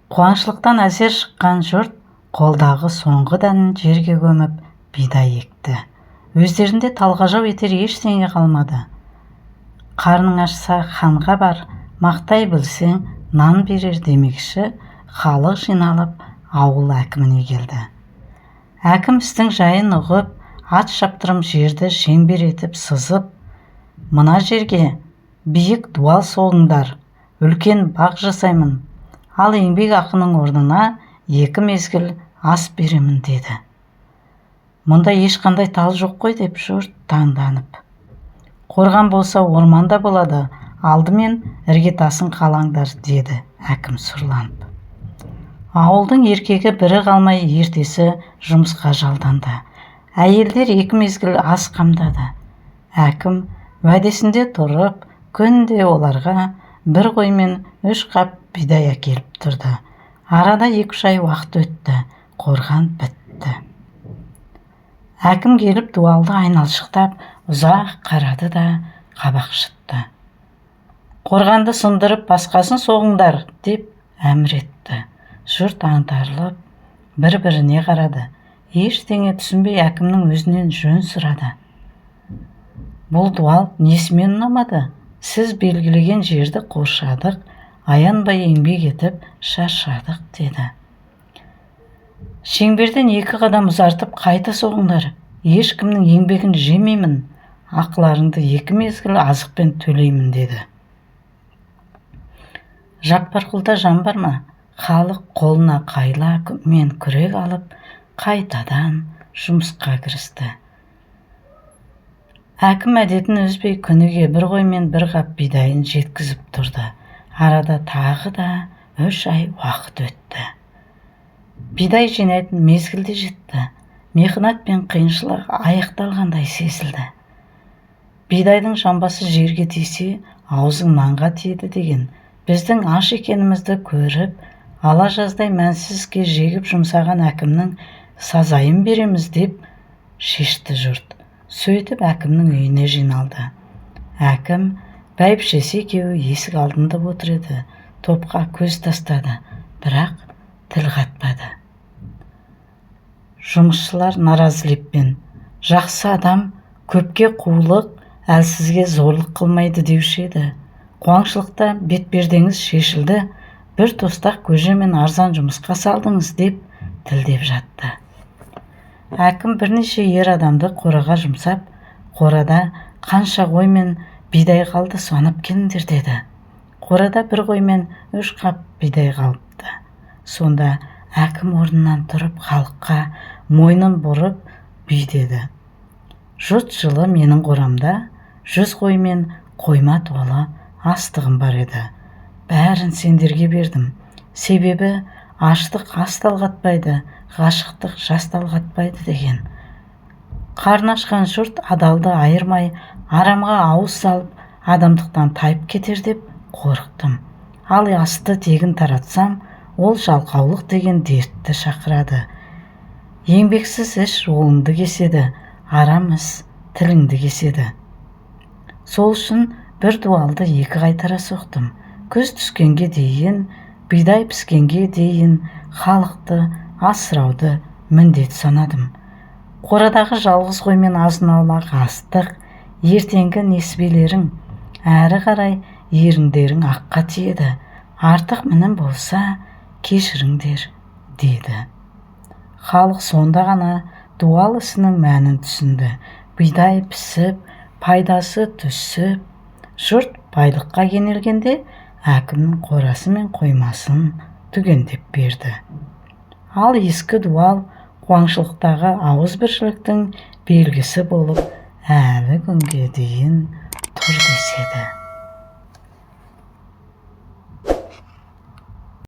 Қуаңшылықтан әсер шыққан жұрт қолдағы соңғы дәнін жерге көміп бидай екті. Өздерінде талғажау етер ештеңе қалмады. Қарның ашса ханға бар, мақтай білсең нан берер демекші, халық жиналып ауыл әкіміне келді. Әкім істің жайын ұғып, ат шаптырым жерді шеңбер етіп сызып, мына жерге биік дуал соғыңдар, үлкен бақ жасаймын, ал еңбек ақының орнына 2 мезгіл ас беремін деді. Мұнда ешқандай тал жоқ қой деп жұрт таңданып. Қорған болса орманда болады, алдымен іргетасын қалаңдар деді әкім сұрланып. Ауылдың еркегі бірі қалмай ертесі жұмысқа жалданды. Әйелдер 2 мезгіл ас қамдады. Әкім уәдесінде тұрып, күнде оларға 1 қой мен 3 қап бидай әкеліп тұрды. Арада 2-3 ай уақыт өтті, қорған бітті. Әкім келіп дуалды айналшықтап, ұзақ қарады да қабақ шытты. Қорғанды сындырып, басқасын соғыңдар деп әмір етті. Жұрт аңтарылып, бір-біріне қарады. Ештеңе түсінбей әкімнің өзінен жөн сұрады. Бұл дуал несімен ұнамады? Сіз белгілеген жерді қоршадық, аянбай еңбек етіп шаршадық деді. Шеңберден 2 қадам ұзартып қайта соғыңдар. Ешкімнің еңбегін жемеймін, ақыларыңды 2 мезгіл азықпен төлеймін деді. Жаппарқұлда жан бар ма? Халық қолына қайла мен күрек алып, қайтадан жұмысқа кірісті. Әкім әдетін үзбей күніге 1 қой мен 1 қап бидайын жеткізіп тұрды. Арада тағы да 3 ай уақыт өтті. Бидай жинайтын мезгілде жетті. Мехнат пен қиыншылық аяқталғандай сезілді. Бидайдың жамбасы жерге тисе, аузың нанға тиеді деген біздің аш екенімізді көріп, ала жаздай мәнсізге жегіп жұмсаған әкімнің сазайын береміз деп шешті жұрт. Сөйтіп әкімнің үйіне жиналды. Әкім бәйбішесі екеуі есік алдында отыр еді. Топқа көз тастады, бірақ тіл қатпады. Жұмысшылар наразы леппен, жақсы адам көпке қулық, әлсізге зорлық қылмайды деуші еді. Қуаңшылықта бетпердеңіз шешілді, 1 тостақ көже мен арзан жұмысқа салдыңыз деп тілдеп жатты. Әкім бірнеше ер адамды қораға жұмсап, қорада қанша қой мен бидай қалды санап келіңдер деді. Қорада 1 қой мен 3 қап бидай қалыпты. Сонда әкім орнынан тұрып халыққа мойнын бұрып деді. Жұрт жылы менің қорамда 100 қой мен қойма толы астығым бар еді. Бәрін сендерге бердім. Себебі аштық ас талғатпайды, ғашықтық жас талғатпайды деген. Қарны ашқан жұрт адалды айырмай, арамға ауыз салып, адамдықтан тайып кетер деп қорықтым. Ал асты тегін таратсам, ол жалқаулық деген дертті шақырады. Еңбексіз іш жолыңды кеседі, арам іс тіліңді кеседі. Сол үшін 1 дуалды 2 қайтара соқтым. Күз түскенге дейін, бидай піскенге дейін халықты асырауды міндет санадым. Қорадағы жалғыз қой мен азын-аулақ астық, ертеңгі несібелерің, әрі қарай еріңдерің аққа тиеді. Артық мінім болса, кешіріңдер, деді. Халық сонда ғана дуал ісінің мәнін түсінді. Бидай пісіп, пайдасы түсіп, жұрт байлыққа кенелгенде әкімнің қорасы мен қоймасын түгендеп берді. Ал ескі дуал қуаңшылықтағы ауызбіршіліктің белгісі болып, әлі күнге дейін тұр деседі.